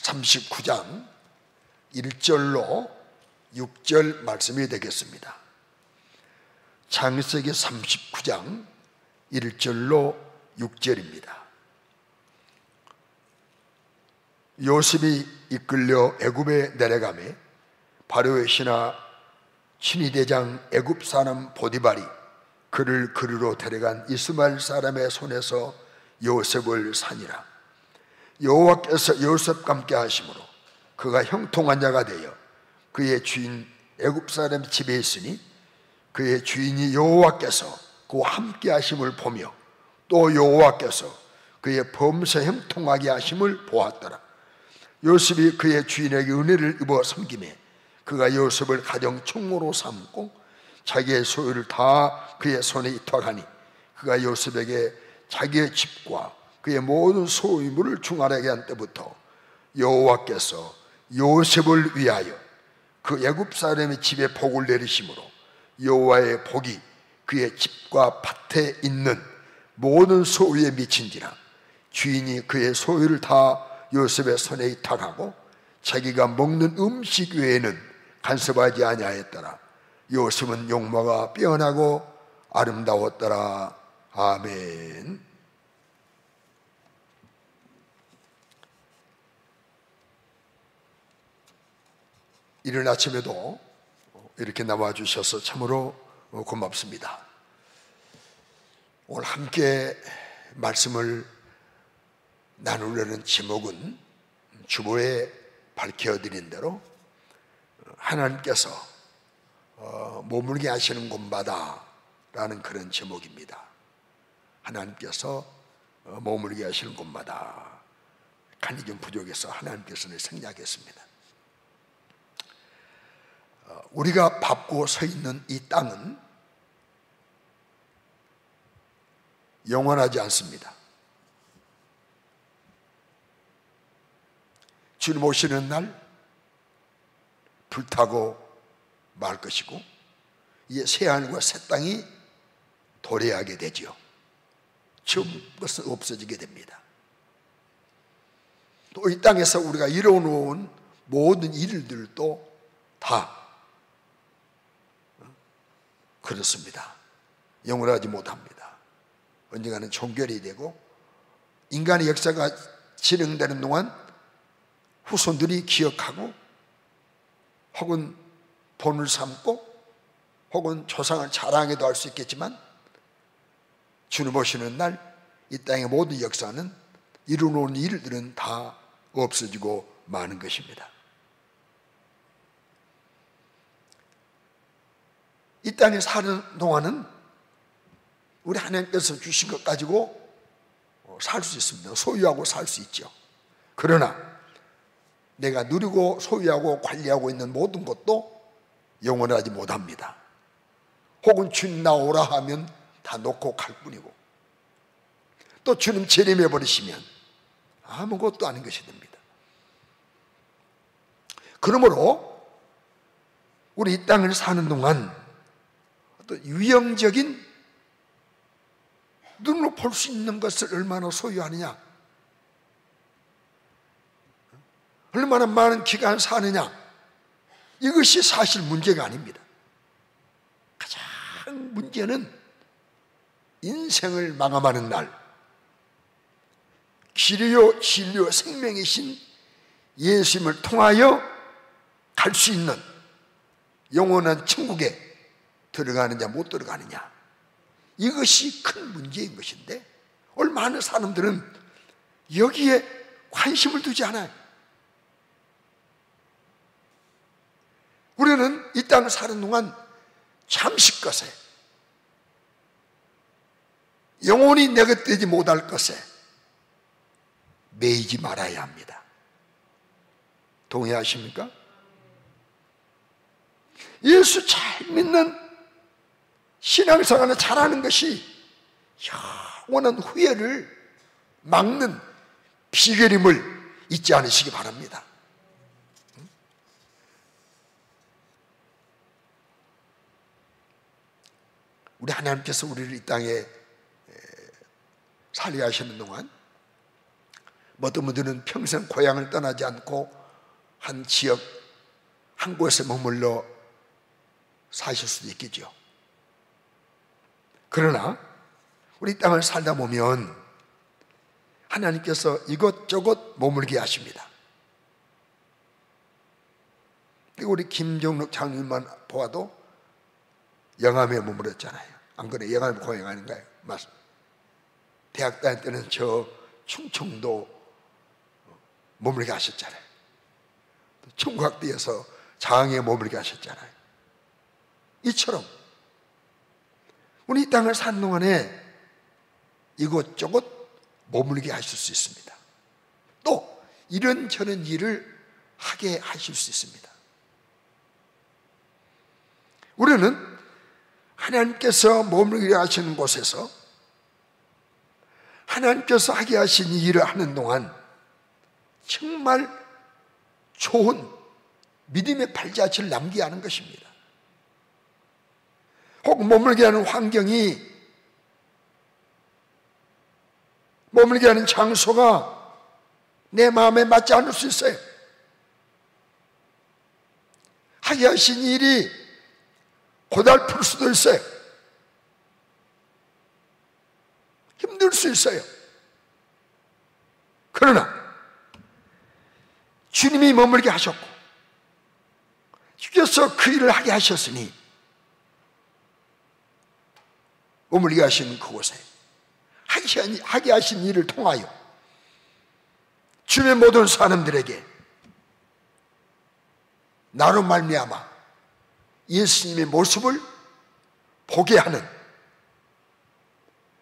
39장 1절로 6절 말씀이 되겠습니다. 창세기 39장 1절로 6절입니다. 요셉이 이끌려 애굽에 내려가매 바로의 신하 친위대장 애굽 사람 보디발이 그를 그리로 데려간 이스마엘 사람의 손에서 요셉을 사니라. 여호와께서 요셉과 함께 하심으로 그가 형통한 자가 되어 그의 주인 애굽 사람 집에 있으니 그의 주인이 여호와께서 그와 함께 하심을 보며 또 여호와께서 그의 범사 형통하게 하심을 보았더라. 요셉이 그의 주인에게 은혜를 입어 섬기매 그가 요셉을 가정 총무로 삼고 자기의 소유를 다 그의 손에 위탁하니 그가 요셉에게 자기의 집과 그의 모든 소유물을 중하게 한 때부터 여호와께서 요셉을 위하여 그 애굽 사람의 집에 복을 내리심으로 여호와의 복이 그의 집과 밭에 있는 모든 소유에 미친지라. 주인이 그의 소유를 다 요셉의 손에 위탁하고 자기가 먹는 음식 외에는 간섭하지 아니하였더라. 요셉은 용모가 빼어나고 아름다웠더라. 아멘. 이른 아침에도 이렇게 나와주셔서 참으로 고맙습니다. 오늘 함께 말씀을 나누려는 제목은 주보에 밝혀드린 대로 하나님께서 머물게 하시는 곳마다 라는 그런 제목입니다. 하나님께서 머물게 하시는 곳마다. 간이 좀 부족해서 하나님께서는 생략했습니다. 우리가 밟고 서 있는 이 땅은 영원하지 않습니다. 주님 오시는 날 불타고 말 것이고 이 새하늘과 새 땅이 도래하게 되죠. 처음 것은 없어지게 됩니다. 또 이 땅에서 우리가 이뤄놓은 모든 일들도 다 그렇습니다. 영원하지 못합니다. 언젠가는 종결이 되고 인간의 역사가 진행되는 동안 후손들이 기억하고 혹은 돈을 삼고 혹은 조상을 자랑해도 할 수 있겠지만 주님 오시는 날 이 땅의 모든 역사는 이루어놓은 일들은 다 없어지고 마는 것입니다. 이 땅에 사는 동안은 우리 하나님께서 주신 것 가지고 살 수 있습니다. 소유하고 살 수 있죠. 그러나 내가 누리고 소유하고 관리하고 있는 모든 것도 영원하지 못합니다. 혹은 주님 나오라 하면 다 놓고 갈 뿐이고 또 주님 재림해 버리시면 아무것도 아닌 것이 됩니다. 그러므로 우리 이 땅을 사는 동안 어떤 유형적인 눈으로 볼 수 있는 것을 얼마나 소유하느냐, 얼마나 많은 기간 사느냐, 이것이 사실 문제가 아닙니다. 가장 문제는 인생을 마감하는 날 길이요 진리요 생명이신 예수님을 통하여 갈 수 있는 영원한 천국에 들어가느냐 못 들어가느냐, 이것이 큰 문제인 것인데 얼마나 사람들은 여기에 관심을 두지 않아요. 우리는 이 땅을 사는 동안 잠시 것에, 영원히 내가 되지 못할 것에 매이지 말아야 합니다. 동의하십니까? 예수 잘 믿는 신앙생활을 잘하는 것이 영원한 후회를 막는 비결임을 잊지 않으시기 바랍니다. 우리 하나님께서 우리를 이 땅에 살게 하시는 동안 어떤 분들은 평생 고향을 떠나지 않고 한 지역, 한 곳에 머물러 사실 수도 있겠죠. 그러나 우리 땅을 살다 보면 하나님께서 이것저것 머물게 하십니다. 우리 김종록 장로님만 보아도 영암에 머물렀잖아요. 안 그래? 영암 고향 아닌가요? 맞습니다. 대학 다닐 때는 저 충청도 머물게 하셨잖아요. 총각대에서 장항에 머물게 하셨잖아요. 이처럼 우리 이 땅을 사는 동안에 이것저것 머물게 하실 수 있습니다. 또 이런저런 일을 하게 하실 수 있습니다. 우리는 하나님께서 머물게 하시는 곳에서 하나님께서 하게 하신 일을 하는 동안 정말 좋은 믿음의 발자취를 남기게 하는 것입니다. 혹 머물게 하는 환경이, 머물게 하는 장소가 내 마음에 맞지 않을 수 있어요. 하게 하신 일이 고달플 수도 있어요. 힘들 수 있어요. 그러나 주님이 머물게 하셨고 주께서 그 일을 하게 하셨으니 머물게 하시는 그곳에 하게 하신 일을 통하여 주변 모든 사람들에게 나로 말미암아 예수님의 모습을 보게 하는,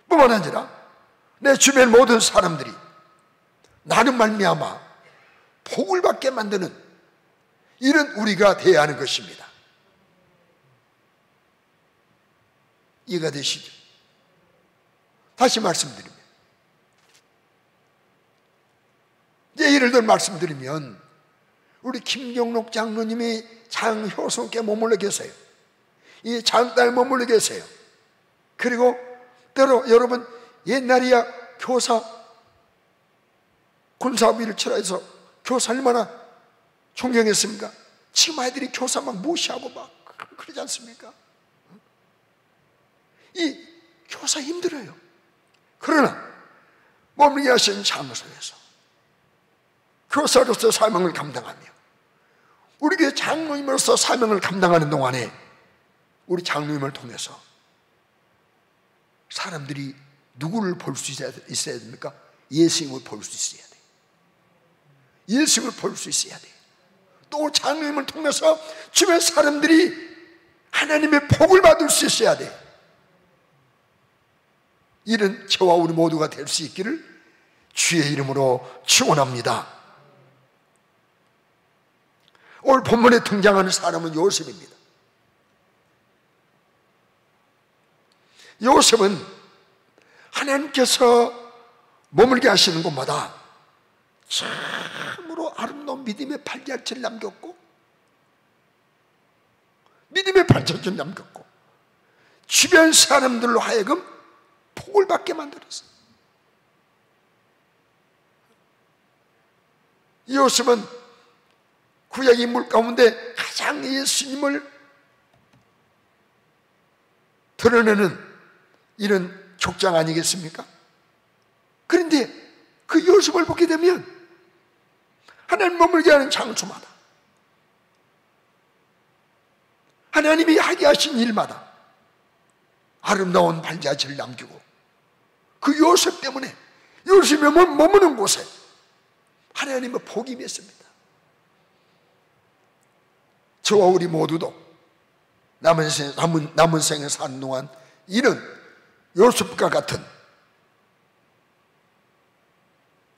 뿐만 아니라 내 주변 모든 사람들이 나로 말미암아 복을 받게 만드는 이런 우리가 되어야 하는 것입니다. 이해가 되시죠? 다시 말씀드립니다. 이제 예를 들어 말씀드리면 우리 김경록 장로님이 장효성께 머물러 계세요. 이 장딸 머물러 계세요. 그리고 때로 여러분 옛날이야 교사 군사비를 철회해서 교사 얼마나 존경했습니까? 지금 아이들이 교사 막 무시하고 막 그러지 않습니까? 이 교사 힘들어요. 그러나 머물게 하신 장소에서 교사로서 사명을 감당하며 우리 교회 장로님으로서 사명을 감당하는 동안에 우리 장로님을 통해서 사람들이 누구를 볼 수 있어야 됩니까? 예수님을 볼 수 있어야 돼요. 예수님을 볼 수 있어야 돼요. 또 장로님을 통해서 주변 사람들이 하나님의 복을 받을 수 있어야 돼요. 이런 저와 우리 모두가 될 수 있기를 주의 이름으로 축원합니다. 오늘 본문에 등장하는 사람은 요셉입니다. 요셉은 하나님께서 머물게 하시는 곳마다 참으로 아름다운 믿음의 발자취를 남겼고 믿음의 발자취를 남겼고 주변 사람들로 하여금 복을 받게 만들었어요. 요셉은 구약 인물 가운데 가장 예수님을 드러내는 이런 족장 아니겠습니까? 그런데 그 요셉을 보게 되면 하나님 머물게 하는 장소마다 하나님이 하게 하신 일마다 아름다운 발자취를 남기고 그 요셉 때문에 요셉이 머무는 곳에 하나님의 복이 맺습니다. 저와 우리 모두도 남은 생을 사는 동안 이런 요셉과 같은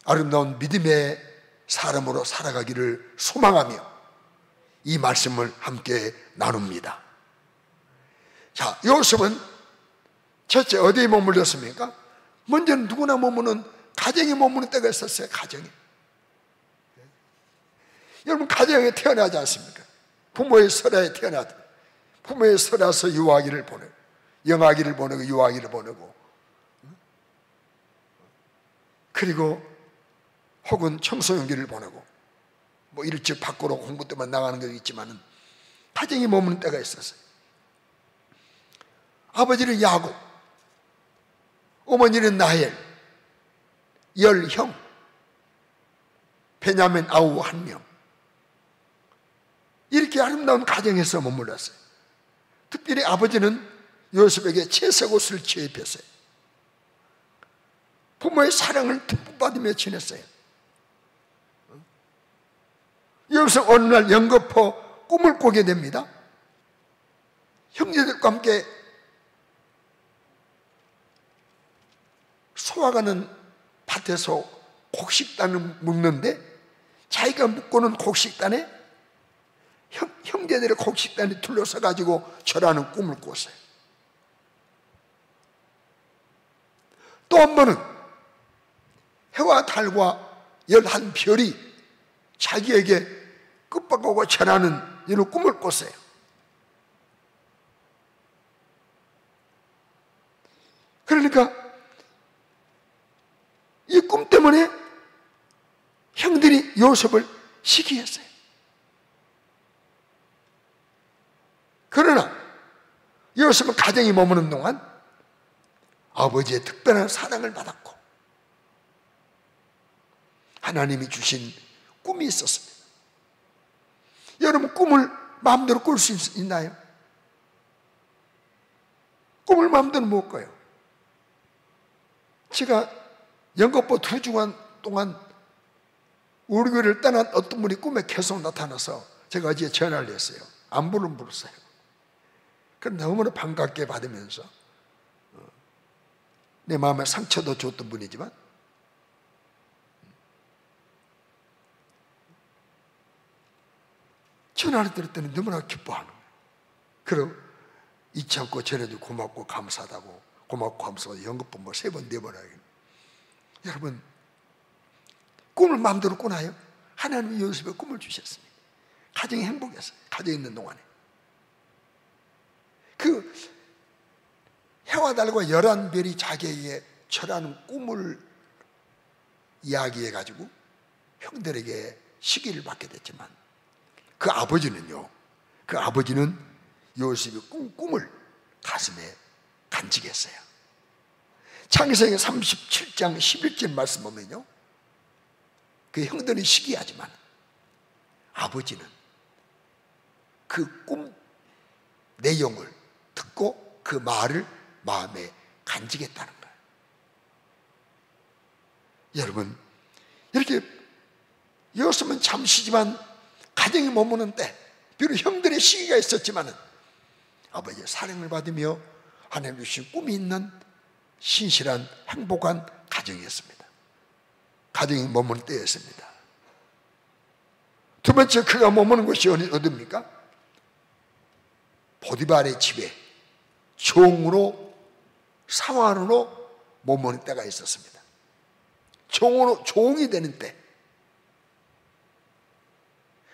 아름다운 믿음의 사람으로 살아가기를 소망하며 이 말씀을 함께 나눕니다. 자, 요셉은 첫째 어디에 머물렀습니까? 먼저는 누구나 머무는 가정에 머무는 때가 있었어요. 가정에. 여러분 가정에 태어나지 않습니까? 부모의 설화에 태어나다 부모의 설화서 유아기를 보내고 영아기를 보내고 유아기를 보내고 그리고 혹은 청소년기를 보내고 뭐 일찍 밖으로 공부 때문에 나가는 경우 있지만은 가정에 머무는 때가 있었어요. 아버지는 야곱, 어머니는 나헬, 10형, 베냐민 아우 1명. 이렇게 아름다운 가정에서 머물렀어요. 특별히 아버지는 요셉에게 채색옷을 취입했어요. 부모의 사랑을 듬뿍 받으며 지냈어요. 여기서 어느 날 연거푸 꿈을 꾸게 됩니다. 형제들과 함께 소화가는 밭에서 곡식단을 묶는데 자기가 묶고는 곡식단에 형제들의 곡식단이 둘러서 가지고 절하는 꿈을 꿨어요. 또 한 번은 해와 달과 11별이 자기에게 끝박하고 절하는 이런 꿈을 꿨어요. 그러니까 이 꿈 때문에 형들이 요셉을 시기했어요. 그러나 요셉은 가정에 머무는 동안 아버지의 특별한 사랑을 받았고 하나님이 주신 꿈이 있었습니다. 여러분, 꿈을 마음대로 꿀 수 있나요? 꿈을 마음대로 못 꿔요. 제가 연거푸 2주간 동안 우리 교회를 떠난 어떤 분이 꿈에 계속 나타나서 제가 어제 전화를 했어요. 안부를 물었어요. 그런데 너무나 반갑게 받으면서 내 마음에 상처도 줬던 분이지만 전화를 들었더니 너무나 기뻐하는 거예요. 그리고 잊지 않고 전해도 고맙고 감사하다고, 고맙고 감사하다고 연거푸 뭐 3번 4번 하겠네. 여러분, 꿈을 마음대로 꾸나요? 하나님이 요셉의 꿈을 주셨습니다. 가정이 행복했어요. 가정에 있는 동안에. 그 해와 달과 11별이 자기에게 절하는 꿈을 이야기해가지고 형들에게 시기를 받게 됐지만 그 아버지는요, 그 아버지는 요셉의 꿈을 가슴에 간직했어요. 창세기 37장 11절 말씀 보면요, 그 형들은 시기하지만 아버지는 그 꿈 내용을 듣고 그 말을 마음에 간직했다는 거예요. 여러분, 이렇게 요셉은 잠시지만 가정에 머무는 때 비록 형들의 시기가 있었지만 아버지의 사랑을 받으며 하나님 주신 꿈이 있는 신실한 행복한 가정이었습니다. 가정이 머무는 때였습니다. 두 번째, 그가 머무는 곳이 어디입니까? 보디발의 집에 종으로, 사환으로 머무는 때가 있었습니다. 종이 되는 때,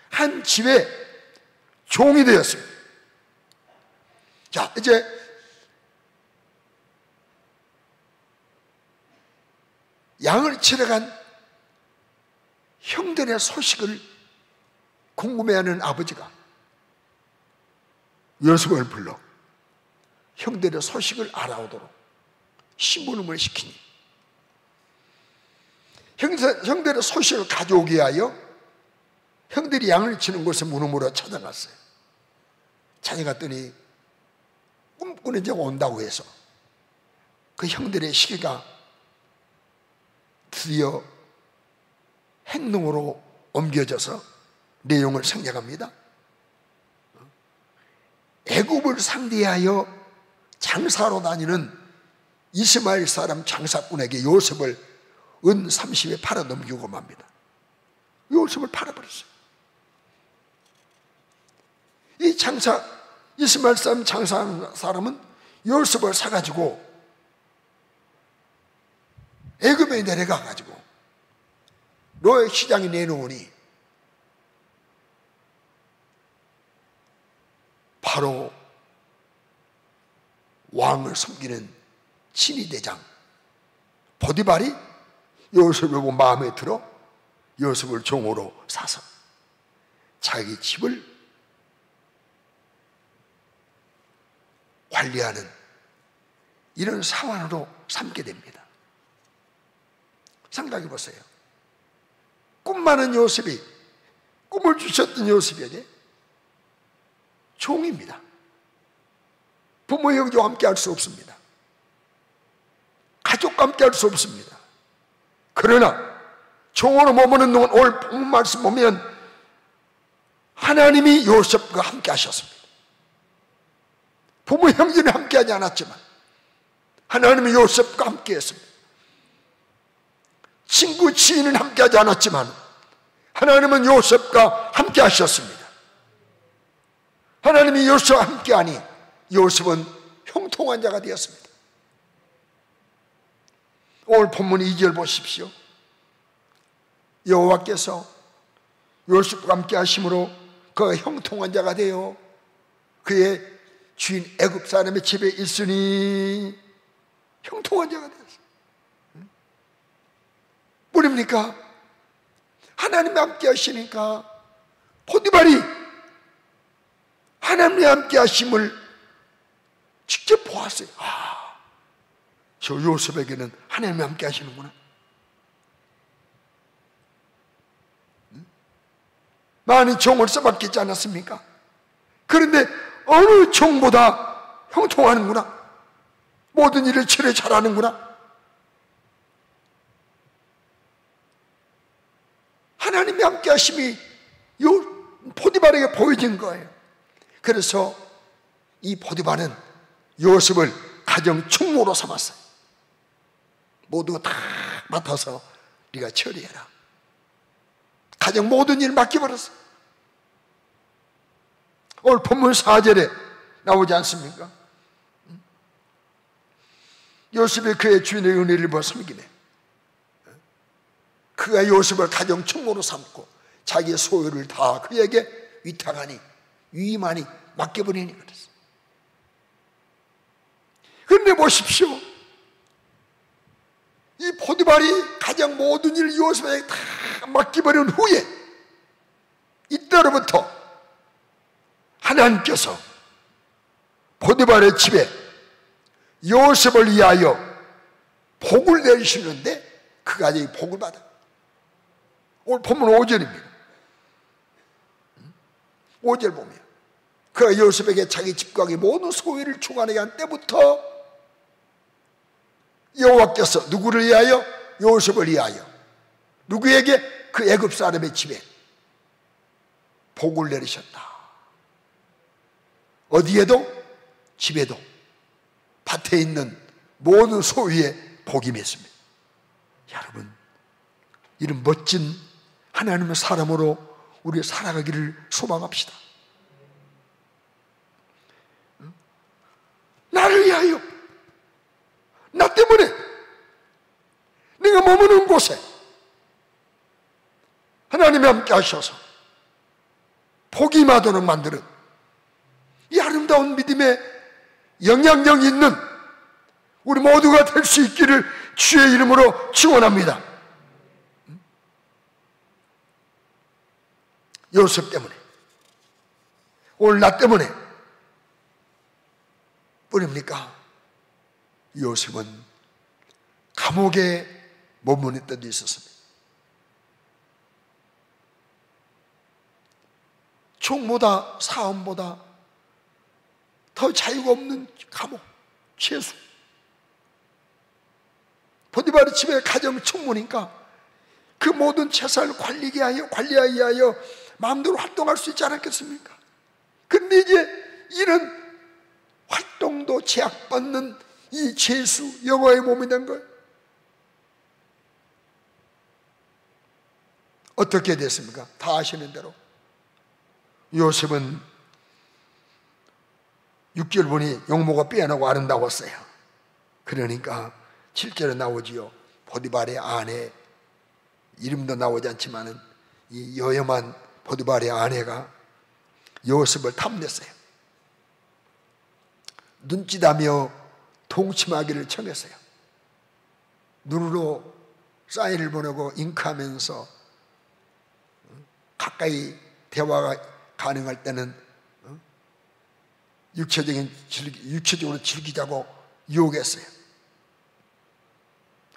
한 집에 종이 되었습니다. 자, 이제 양을 치러 간 형들의 소식을 궁금해하는 아버지가 요셉을 불러 형들의 소식을 알아오도록 심부름을 시키니 형들의 소식을 가져오기 위하여 형들이 양을 치는 곳에 문으로 찾아갔어요. 찾아갔더니 꿈꾸는 자가 온다고 해서 그 형들의 시기가 드디어 행동으로 옮겨져서 내용을 생략합니다. 애굽을 상대하여 장사로 다니는 이스마엘 사람 장사꾼에게 요셉을 은 30에 팔아 넘기고 맙니다. 요셉을 팔아버렸어요. 이 이스마엘 사람 장사하는 사람은 요셉을 사가지고 애굽에 내려가가지고 노예 시장에 내놓으니 바로 왕을 섬기는 친위대장 보디발이 요셉을 보고 마음에 들어 요셉을 종으로 사서 자기 집을 관리하는 이런 상황으로 삼게 됩니다. 생각해 보세요. 꿈 많은 요셉이, 꿈을 주셨던 요셉에게 종입니다. 부모 형제와 함께 할 수 없습니다. 가족과 함께 할 수 없습니다. 그러나 종으로 머무는 동안 오늘 본문 말씀 보면 하나님이 요셉과 함께 하셨습니다. 부모 형제는 함께 하지 않았지만 하나님이 요셉과 함께 했습니다. 친구 지인은 함께 하지 않았지만 하나님은 요셉과 함께 하셨습니다. 하나님이 요셉과 함께 하니 요셉은 형통한 자가 되었습니다. 오늘 본문 2절 보십시오. 여호와께서 요셉과 함께 하심으로 그가 형통한 자가 되어 그의 주인 애굽 사람의 집에 있으니 형통한 자가 되었어요. 뭐랍니까? 하나님과 함께 하시니까 포디발이 하나님과 함께 하심을 직접 보았어요. 아, 저 요셉에게는 하나님과 함께 하시는구나. 많은 종을 써봤겠지 않았습니까? 그런데 어느 종보다 형통하는구나. 모든 일을 치료 잘하는구나. 하나님의 함께 하심이 포디발에게 보여진 거예요. 그래서 이 포디발은 요셉을 가정 총무로 삼았어요. 모두 다 맡아서 네가 처리해라. 가정 모든 일 맡겨버렸어요. 오늘 본문 4절에 나오지 않습니까? 요셉이 그의 주인의 은혜를 입어 섬기네. 그가 요셉을 가정 총무로 삼고 자기의 소유를 다 그에게 위탁하니 위임하니 맡겨버리니 그랬어요. 그런데 보십시오. 이 포디발이 가장 모든 일을 요셉에게 다 맡겨버린 후에 이때로부터 하나님께서 포디발의 집에 요셉을 위하여 복을 내리시는데 그가 이 복을 받아. 오늘 본문 5절입니다. 5절 보면 그가 요셉에게 자기 집과 모든 소유를 주관하게 한 때부터 여호와께서 누구를 위하여? 요셉을 위하여. 누구에게? 그 애굽 사람의 집에 복을 내리셨다. 어디에도? 집에도 밭에 있는 모든 소유에 복이 맺습니다. 여러분, 이런 멋진 하나님의 사람으로 우리 살아가기를 소망합시다. 나를 위하여, 나 때문에 내가 머무는 곳에 하나님이 함께 하셔서 복이 임하도록 만드는 이 아름다운 믿음의 영향력 있는 우리 모두가 될 수 있기를 주의 이름으로 축원합니다. 요셉 때문에, 오늘 나 때문에 뿐입니까? 요셉은 감옥에 머무는 때도 있었습니다. 총보다 사원보다 더 자유가 없는 감옥, 죄수. 포디발의 집에 가정 총무니까 그 모든 재산을 관리하기 위하여 마음대로 활동할 수 있지 않았겠습니까? 근데 이제 이런 활동도 제약받는 이 죄수 영화의 몸이 된 거예요. 어떻게 됐습니까? 다 아시는 대로 요셉은 6절 보니 용모가 빼어나고 아름다웠어요. 그러니까 7절에 나오지요. 포디발의 아내, 이름도 나오지 않지만은 이 여염한 포디발의 아내가 요셉을 탐냈어요. 눈짓하며 동침하기를 청했어요. 눈으로 사인을 보내고 잉크하면서 가까이 대화가 가능할 때는 육체적으로 즐기자고 유혹했어요.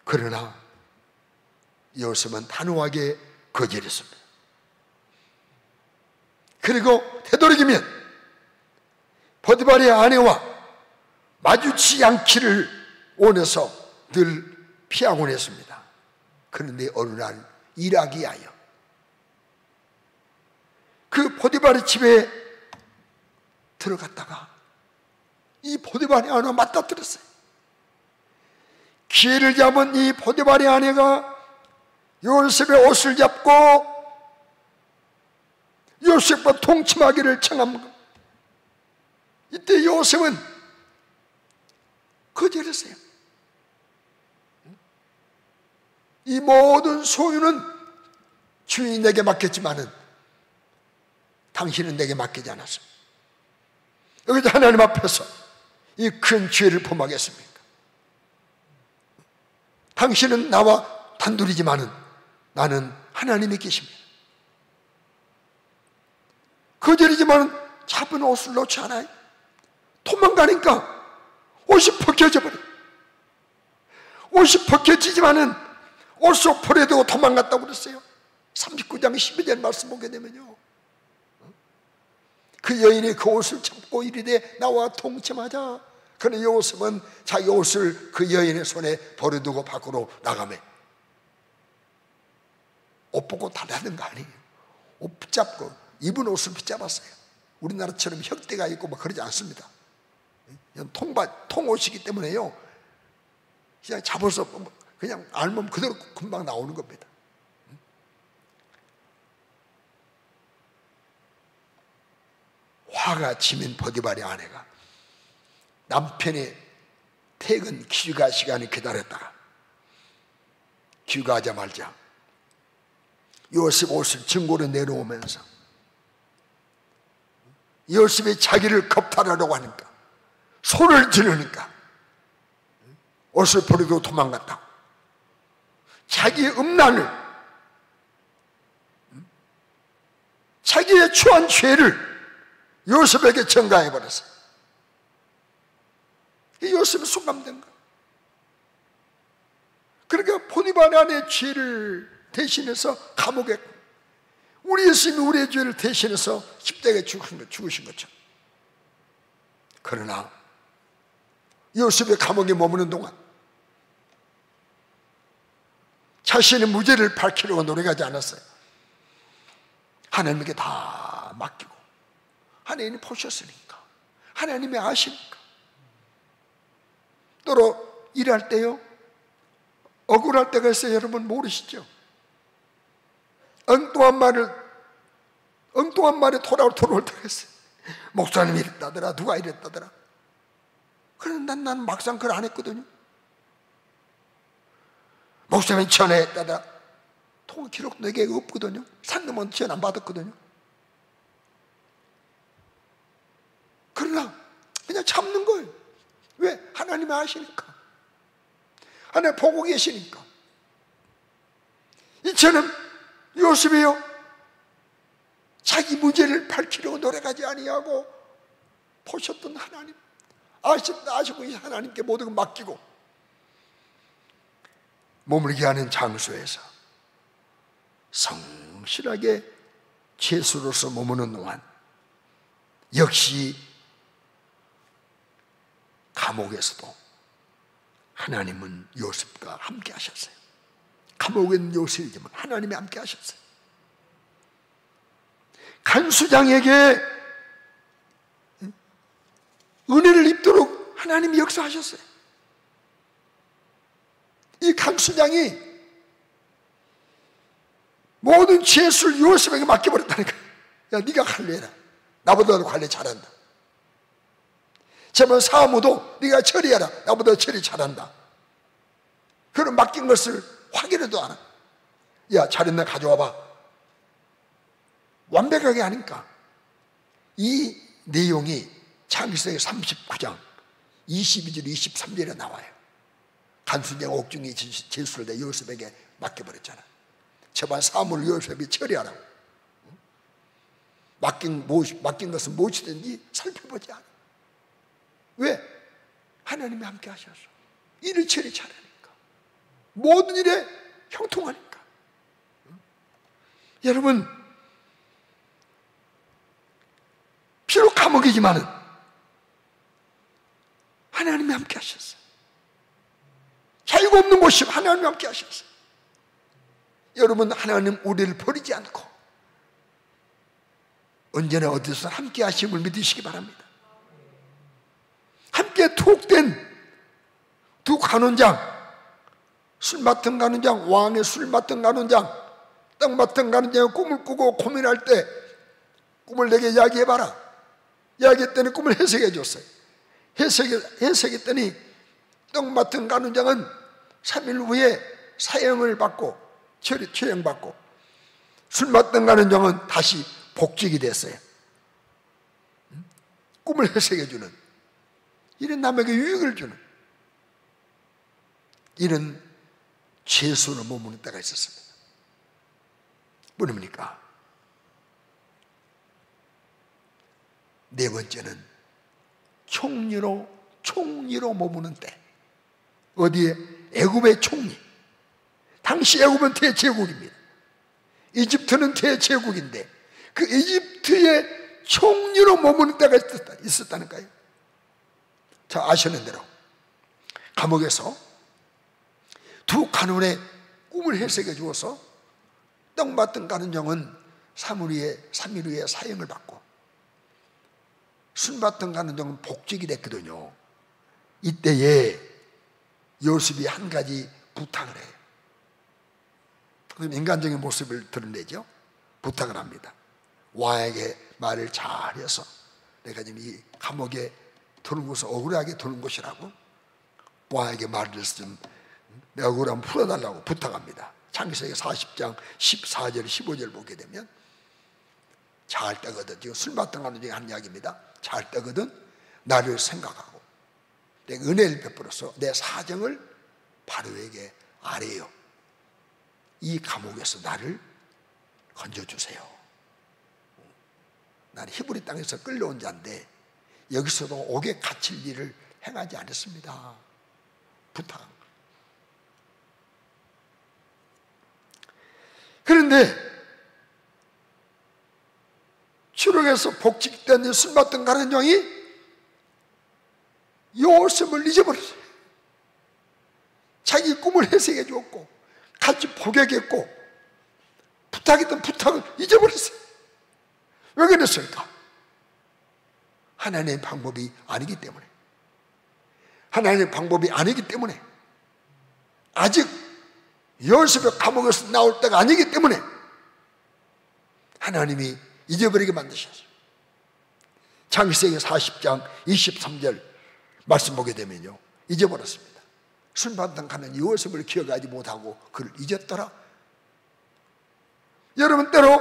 그러나 요셉은 단호하게 거절했습니다. 그리고 되도록이면 보디발의 아내와 마주치지 않기를 원해서 늘 피하곤 했습니다. 그런데 어느 날 일하기 하여 그 보디발의 집에 들어갔다가 이 보디발의 아내와 맞닥뜨렸어요. 기회를 잡은 이 보디발의 아내가 요셉의 옷을 잡고 요셉과 통침하기를 청합니다. 이때 요셉은 거절했어요. 이 모든 소유는 주인이 내게 맡겼지만은 당신은 내게 맡기지 않았습니다. 여기서 하나님 앞에서 이 큰 죄를 범하겠습니까? 당신은 나와 단둘이지만은 나는 하나님이 계십니다. 거절이지만은 잡은 옷을 놓지 않아요. 도망가니까 옷이 벗겨져 버려요. 옷이 벗겨지지만은 옷 속 풀에 두고 도망갔다고 그랬어요. 39장 12절 말씀 보게 되면요, 그 여인이 그 옷을 잡고 이르되 나와 동침하자. 그러나 요셉은 자기 옷을 그 여인의 손에 버려두고 밖으로 나가매. 옷 벗고 달라는 거 아니에요. 옷 붙잡고 입은 옷을 붙잡았어요. 우리나라처럼 혁대가 있고 막 그러지 않습니다. 통옷이기 때문에요, 그냥 잡아서 그냥 알면 그대로 금방 나오는 겁니다. 화가 치민 보디발의 아내가 남편의 퇴근 귀가 시간을 기다렸다가 귀가하자마자 요셉 옷을 증거로 내놓으면서 요셉이 자기를 겁탈하려고 하니까, 손을 지르니까 옷을 버리고 도망갔다고 자기의 음란을, 자기의 추한 죄를 요셉에게 전가해버렸어요. 요셉은 순감된 거예요. 그러니까 보디발 아내의 죄를 대신해서 감옥에, 우리 예수님이 우리의 죄를 대신해서 십자가에 죽으신 것처럼. 그러나 요셉의 감옥에 머무는 동안 자신의 무죄를 밝히려고 노력하지 않았어요. 하나님에게 다 맡기고, 하나님이 보셨으니까, 하나님이 아시니까. 또로 일할 때요, 억울할 때가 있어요. 여러분 모르시죠? 엉뚱한 말에 돌아올 때가 있어요. 목사님이 이랬다더라, 누가 이랬다더라. 그런데 난 막상 그걸 안 했거든요. 목사님이 전화했다더라. 통화 기록 내게 없거든요. 상금은 전화 안 받았거든요. 그러나 그냥 참는 거예요. 왜? 하나님이 아시니까, 하나님 보고 계시니까. 이처럼 요셉이요, 자기 무죄를 밝히려고 노력하지 아니하고 보셨던 하나님, 아시고 이 하나님께 모든 걸 맡기고 머물게 하는 장소에서 성실하게 죄수로서 머무는 동안 역시 감옥에서도 하나님은 요셉과 함께 하셨어요. 감옥은 요셉이지만 하나님이 함께 하셨어요. 간수장에게 은혜를 입도록 하나님이 역사하셨어요. 이 간수장이 모든 죄수를 요셉에게 맡겨버렸다니까. 야, 네가 관리해라. 나보다 관리 잘한다. 제발 사무도 네가 처리해라. 나보다 처리 잘한다. 그럼 맡긴 것을 확인해도 안 해. 야, 잘했나 가져와봐. 완벽하게 하니까. 이 내용이 창세기 39장 22절 23절에 나와요. 간수장 옥중이 죄수를 내 요셉에게 맡겨버렸잖아. 제발 사무를 요셉이 처리하라고. 맡긴 것은 무엇이든지 살펴보지 않아. 왜? 하나님이 함께 하셔서 일을 처리 잘하니까, 모든 일에 형통하니까. 여러분, 비록 감옥이지만은 하나님이 함께 하셨어요. 자유가 없는 곳이 하나님이 함께 하셨어요. 여러분, 하나님 우리를 버리지 않고 언제나 어디서 함께 하심을 믿으시기 바랍니다. 함께 툭 된 두 간원장, 술 맡은 간원장, 왕의 술 맡은 간원장, 떡 맡은 간원장이 꿈을 꾸고 고민할 때 꿈을 내게 이야기해봐라. 이야기했더니 꿈을 해석해 줬어요. 해석했더니 떡 맡은 간원장은 3일 후에 사형을 받고 처형받고, 술 맡은 간원장은 다시 복직이 됐어요. 꿈을 해석해 주는, 이런 남에게 유익을 주는 이런 죄수로 머무는 때가 있었습니다. 뭐입니까? 네 번째는 총리로 머무는 때. 어디에? 애굽의 총리. 당시 애굽은 대제국입니다. 이집트는 대제국인데 그 이집트의 총리로 머무는 때가 있었다니까요. 자, 아시는 대로 감옥에서 두 간원의 꿈을 해석해 주어서 떡 맡은 간원장은 3일 후에 사형을 받고, 술 맡은 간원장은 복직이 됐거든요. 이때에 요셉이 한 가지 부탁을 해요. 그럼 인간적인 모습을 드러내죠. 부탁을 합니다. 왕에게 말을 잘해서 내가 지금 이 감옥에 두는 곳은 억울하게 두는 곳이라고 왕에게 말을 해서 좀 내 억울함 한번 풀어달라고 부탁합니다. 창세기 40장 14절 15절 보게 되면, 잘 때거든, 지금 술 맡은 가는 중에 한 이야기입니다. 잘 때거든 나를 생각하고 내가 은혜를 베풀어서 내 사정을 바로에게 아뢰요. 이 감옥에서 나를 건져주세요. 나는 히브리 땅에서 끌려온 자인데 여기서도 옥에 갇힐 일을 행하지 않았습니다. 부탁. 그런데 추록에서 복직된 술 맡은 간원장이 요셉을 잊어버렸어요. 자기 꿈을 해석해 주었고 같이 복역했고 부탁했던 부탁을 잊어버렸어요. 왜 그랬을까? 하나님의 방법이 아니기 때문에. 하나님의 방법이 아니기 때문에, 아직 요셉의 감옥에서 나올 때가 아니기 때문에 하나님이 잊어버리게 만드셨어요. 창세기 40장 23절 말씀 보게 되면요, 잊어버렸습니다. 순반당 가는 요셉을 기억하지 못하고 그를 잊었더라. 여러분, 때로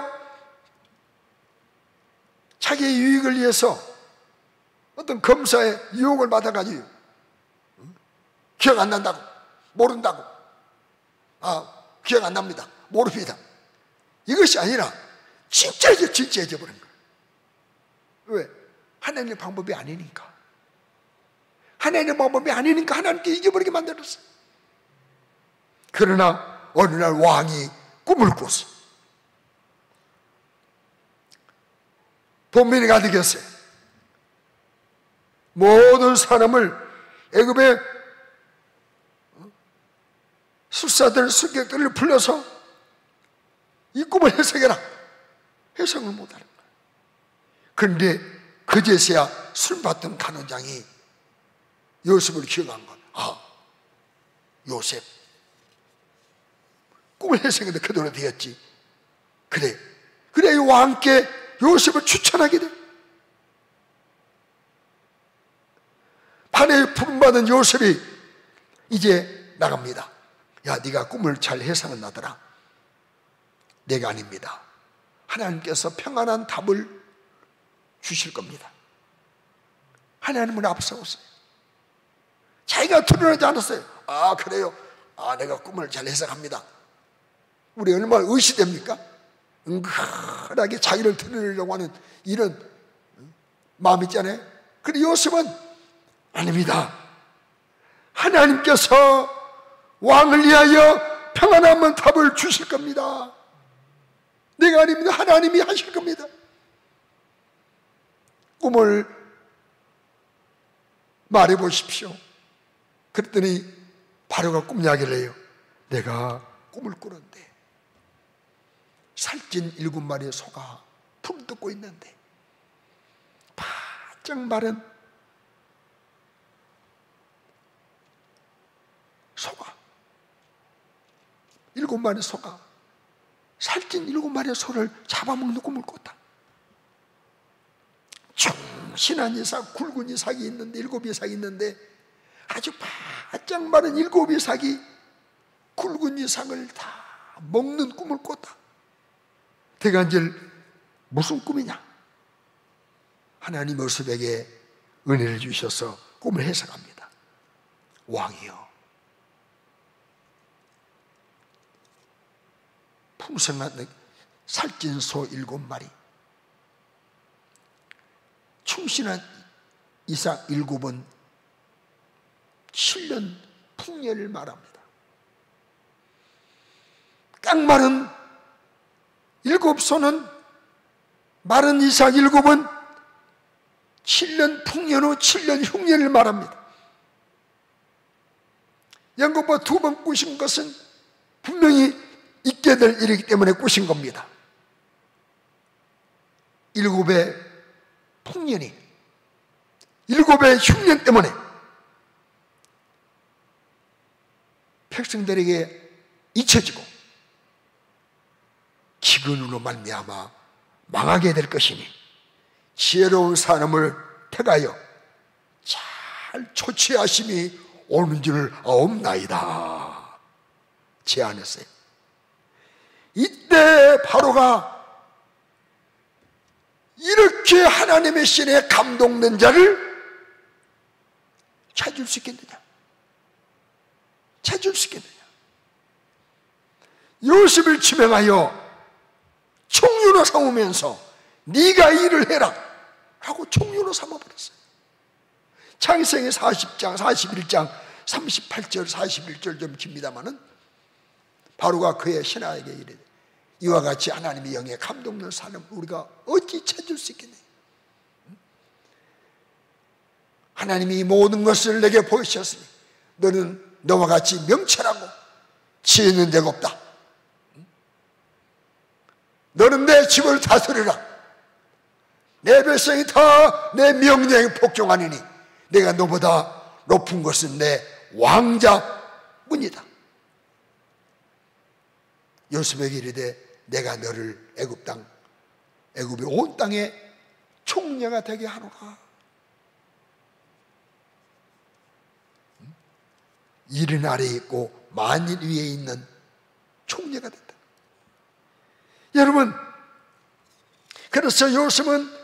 자기의 유익을 위해서 어떤 검사의 유혹을 받아가지고 기억 안 난다고, 모른다고, 기억 안 납니다, 모릅니다, 이것이 아니라 진짜 잊어버린 거예요. 왜? 하나님의 방법이 아니니까. 하나님의 방법이 아니니까 하나님께 잊어버리게 만들었어요. 그러나 어느 날 왕이 꿈을 꿨어요. 본민이 가득했어요. 모든 사람을, 애굽의 술사들, 술객들을 불러서 이 꿈을 해석해라. 해석을 못하는 거예요. 그런데 그제서야 술 받던 간원장이 요셉을 기억한 것. 요셉 꿈을 해석했는데 그대로 되었지. 그래 왕께 요셉을 추천하게 돼. 반에 부름받은 요셉이 이제 나갑니다. 야, 네가 꿈을 잘 해석은 나더라. 내가 아닙니다. 하나님께서 평안한 답을 주실 겁니다. 하나님은 앞서왔어요. 자기가 드러나지 않았어요. 그래요. 내가 꿈을 잘 해석합니다. 우리 얼마나 의시됩니까? 은근하게 자기를 드러내려고 하는 이런 마음 있잖아요. 그런데 요셉은 아닙니다. 하나님께서 왕을 위하여 평안한 답을 주실 겁니다. 내가 아닙니다. 하나님이 하실 겁니다. 꿈을 말해 보십시오. 그랬더니 바로가 꿈 이야기를 해요. 내가 꿈을 꾸는데 살찐 7마리의 소가 풀 뜯고 있는데 바짝 마른 소가 7마리 소가 살찐 7마리의 소를 잡아먹는 꿈을 꿨다. 충신한 이삭, 굵은 이삭이 있는데 7 이삭이 있는데 아주 바짝 마른 7 이삭이 굵은 이삭을 다 먹는 꿈을 꿨다. 대간절 무슨 꿈이냐? 하나님 요셉에게 은혜를 주셔서 꿈을 해석합니다. 왕이여, 풍성한 살찐 소 7마리, 충신한 이삭 7은 7년 풍년을 말합니다. 깡마른 7소는 마른 이삭 7은 7년 풍년 후 7년 흉년을 말합니다. 양곱과 2번 꾸신 것은 분명히 있게 될 일이기 때문에 꾸신 겁니다. 7의 풍년이 7의 흉년 때문에 백성들에게 잊혀지고 기근으로 말미암아 망하게 될 것이니 지혜로운 사람을 택하여 잘 조치하심이 오는 줄 아옵나이다 제안했어요. 이때 바로가 이렇게 하나님의 신에 감동된 자를 찾을 수 있겠느냐? 찾을 수 있겠느냐? 요셉을 지명하여 총리로 삼으면서 네가 일을 해라 하고 총리로 삼아버렸어요. 창세기 40장, 41장, 38절, 41절 좀 깁니다마는 바로가 그의 신하에게 이르되 이와 같이 하나님의 영에 감동된 사람 우리가 어찌 찾을 수 있겠느냐? 하나님이 모든 것을 내게 보이셨으니 너는 너와 같이 명철하고 지혜 있는 데가 없다. 너는 내 집을 다스리라. 내 백성이 다 내 명령에 복종하니니 내가 너보다 높은 것은 내 왕자뿐이다. 요셉에게 이르되 내가 너를 애굽의 온 땅에 총리가 되게 하노라. 일은 아래에 있고 만일 위에 있는 총리가 됐다. 여러분, 그래서 요셉은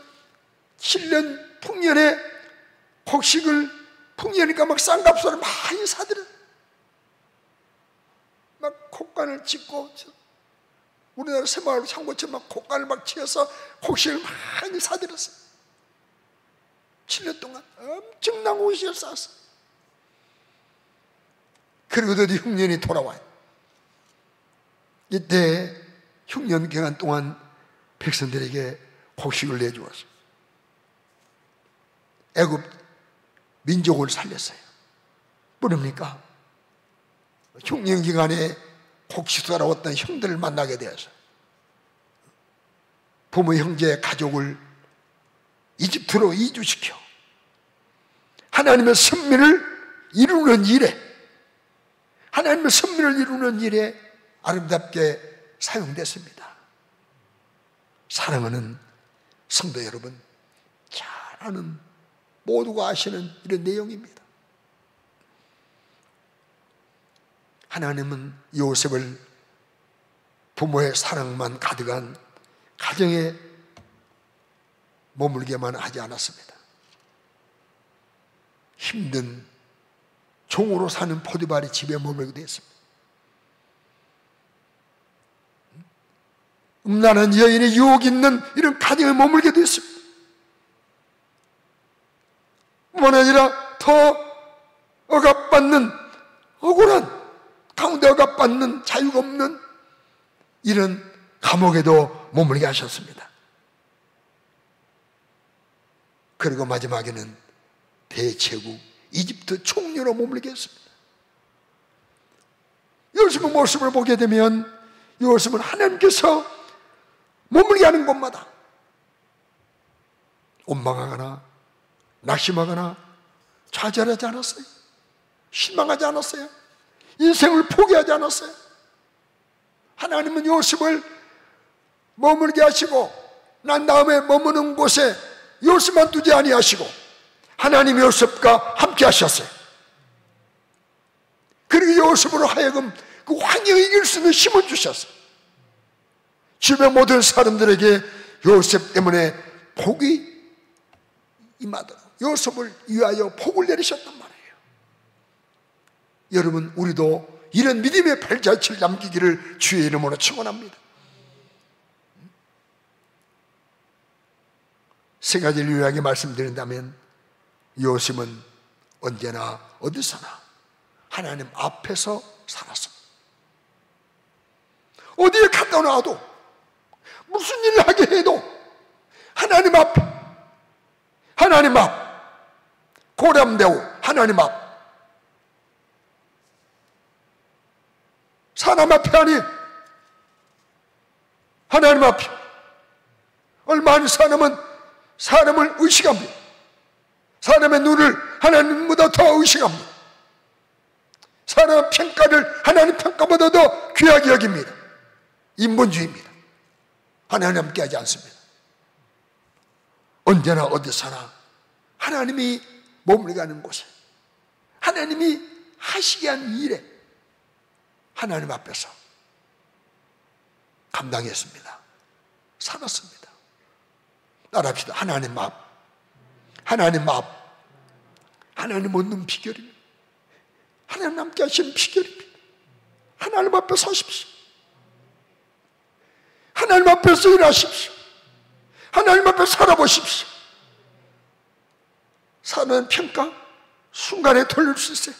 7년 풍년에 곡식을 풍년이니까 막 쌍값으로 많이 사들여 막 곡간을 짓고 우리나라 새마을 창고처럼 막 곡간을 막 치어서 곡식을 많이 사들였어요. 7년 동안 엄청난 곡식을 쌓았어요. 그리고 드디어 흉년이 돌아와요. 이때 흉년 기간 동안 백성들에게 곡식을 내주었어요. 애굽 민족을 살렸어요. 모릅니까? 흉년 기간에 곡식 살아왔던 형들을 만나게 되어서 부모, 형제, 가족을 이집트로 이주시켜 하나님의 선민을 이루는 일에 하나님의 선민을 이루는 일에 아름답게 사용됐습니다. 사랑하는 성도 여러분, 잘 아는 모두가 아시는 이런 내용입니다. 하나님은 요셉을 부모의 사랑만 가득한 가정에 머물게만 하지 않았습니다. 힘든 종으로 사는 포디발이 집에 머물게 됐습니다. 음란한 여인의 유혹이 있는 이런 가정에 머물게 됐습니다. 뿐만 아니라 더 억압받는, 억울한 가운데 억압받는 자유가 없는 이런 감옥에도 머물게 하셨습니다. 그리고 마지막에는 대제국 이집트 총리로 머물게 했습니다. 요셉의 모습을 보게 되면 요셉은 하나님께서 머물게 하는 곳마다 원망하거나 낙심하거나 좌절하지 않았어요. 실망하지 않았어요. 인생을 포기하지 않았어요. 하나님은 요셉을 머물게 하시고 난 다음에 머무는 곳에 요셉만 두지 아니하시고 하나님 요셉과 함께 하셨어요. 그리고 요셉으로 하여금 그 환경을 이길 수 있는 힘을 주셨어요. 주변 모든 사람들에게 요셉 때문에 복이 임하도록 요셉을 위하여 복을 내리셨단 말이에요. 여러분, 우리도 이런 믿음의 발자취를 남기기를 주의 이름으로 축원합니다. 세 가지를 요약해 말씀드린다면 요셉은 언제나 어디서나 하나님 앞에서 살았습니다. 어디에 갔다 놔도 무슨 일을 하게 해도 하나님 앞에, 하나님 앞, 고람되고 하나님 앞, 사람 앞에 아닌 하나님 앞에. 얼마 안 사람은 사람을 의식합니다. 사람의 눈을 하나님보다 더 의식합니다. 사람의 평가를 하나님 평가보다 더 귀하게 여깁니다. 인본주의입니다. 하나님 함께 하지 않습니다. 언제나 어디서나 하나님이 머물게 하는 곳에, 하나님이 하시게 한 일에 하나님 앞에서 감당했습니다. 살았습니다. 따라합시다. 하나님 앞, 하나님 앞, 하나님 얻는 비결입니다. 하나님 함께 하시는 비결입니다. 하나님 앞에 서십시오. 하나님 앞에서 일하십시오. 하나님 앞에 살아보십시오. 사는 평가 순간에 돌릴 수 있어요.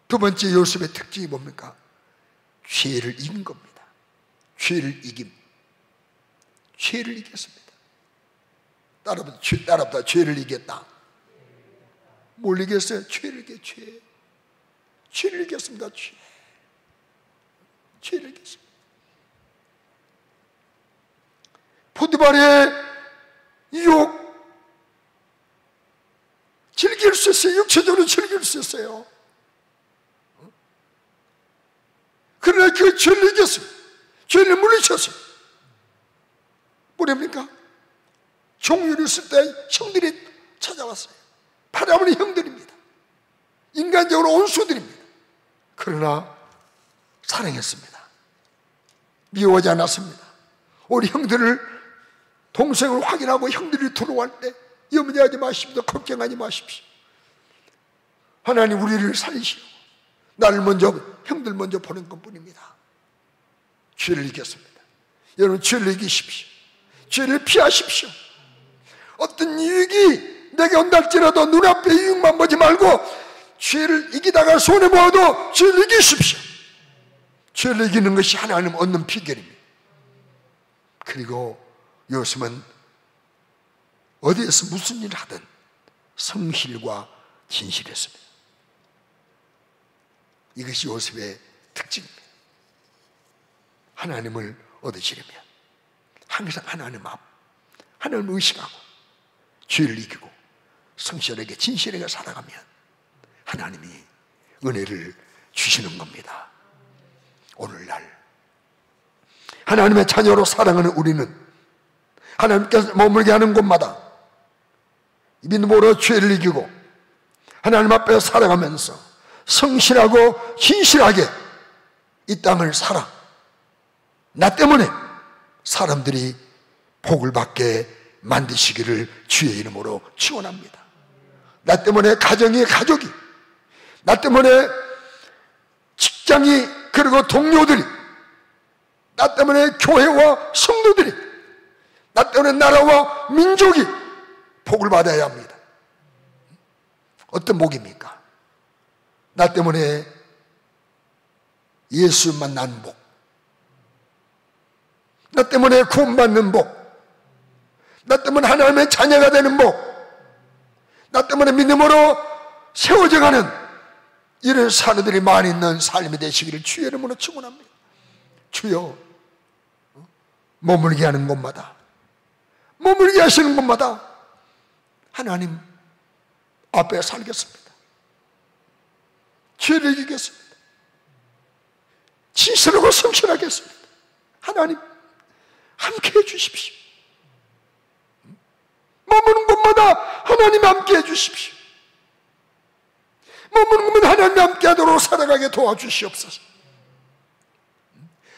두 번째 요셉의 특징이 뭡니까? 죄를 이긴 겁니다. 죄를 이김. 죄를 이겼습니다. 따라합니다. 죄를 이겼다. 뭘 이겼어요? 죄를 이겼어요. 죄. 죄를 이겼습니다. 죄. 죄를 이겼습니다. 포티발의 유혹 즐길 수 있어요. 육체적으로 즐길 수 있어요. 그러나 그 죄를 이겼어요. 죄를 물리쳤어요. 뭐랍니까? 종류를 쓸 때 형들이 찾아왔어요. 바라보는 형들입니다. 인간적으로 온수들입니다. 그러나 사랑했습니다. 미워하지 않았습니다. 우리 형들을, 동생을 확인하고 형들이 들어올 때 염려하지 마십시오. 걱정하지 마십시오. 하나님 우리를 살리시오. 나를 먼저, 형들 먼저 보낸 것뿐입니다. 죄를 이겼습니다. 여러분, 죄를 이기십시오. 죄를 피하십시오. 어떤 유익이 내게 온달지라도 눈앞에 유익만 보지 말고 죄를 이기다가 손해보아도 죄를 이기십시오. 죄를 이기는 것이 하나님 얻는 비결입니다. 그리고 요셉은 어디에서 무슨 일을 하든 성실과 진실했습니다. 이것이 요셉의 특징입니다. 하나님을 얻으시려면 항상 하나님 앞, 하나님을 의식하고 죄를 이기고 성실하게 진실하게 살아가면 하나님이 은혜를 주시는 겁니다. 오늘날 하나님의 자녀로 살아가는 우리는 하나님께서 머물게 하는 곳마다 믿음으로 죄를 이기고 하나님 앞에 살아가면서 성실하고 진실하게 이 땅을 살아 나 때문에 사람들이 복을 받게 만드시기를 주의 이름으로 축원합니다. 나 때문에 가정이, 가족이, 나 때문에 직장이, 그리고 동료들이 나 때문에 교회와 성도들이, 나 때문에 나라와 민족이 복을 받아야 합니다. 어떤 복입니까? 나 때문에 예수 만난 복, 나 때문에 구원받는 복, 나 때문에 하나님의 자녀가 되는 복, 나 때문에 믿음으로 세워져가는 이런 사람들이 많이 있는 삶이 되시기를 주의 이름으로 축원합니다. 주여, 머물게 하는 곳마다, 머물게 하시는 곳마다 하나님 앞에 살겠습니다. 죄를 이기겠습니다. 진실하고 성실하겠습니다. 하나님 함께 해주십시오. 머무는 곳마다 하나님 함께 해주십시오. 머무는 곳마다 하나님 함께 하도록 살아가게 도와주시옵소서.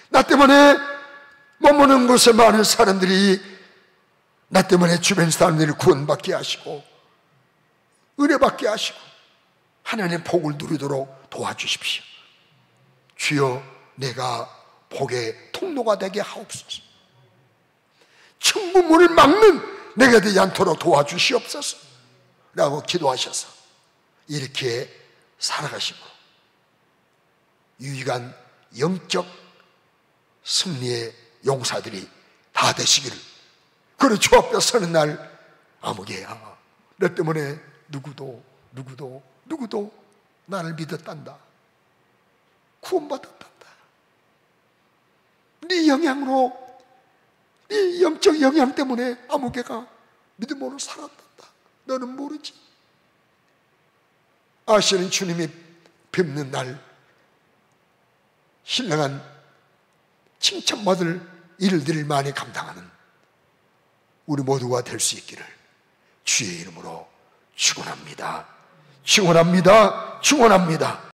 나 때문에 머무는 곳에 많은 사람들이, 나 때문에 주변 사람들이 구원받게 하시고 은혜받게 하시고 하나님의 복을 누리도록 도와주십시오. 주여, 내가 복의 통로가 되게 하옵소서. 천국 문을 막는 내가 되지 않도록 도와주시옵소서 라고 기도하셔서 이렇게 살아가시고 유익한 영적 승리의 용사들이 다 되시기를. 그리고 주 앞에 서는 날, 아무개야, 너 때문에 누구도 나를 믿었단다, 구원받았단다, 네 영향으로, 네 영적 영향 때문에 아무개가 믿음으로 살았단다. 너는 모르지. 아시는 주님이 뵙는 날 신령한 칭찬받을 일들을 많이 감당하는 우리 모두가 될 수 있기를 주의 이름으로 축원합니다. 축원합니다. 축원합니다.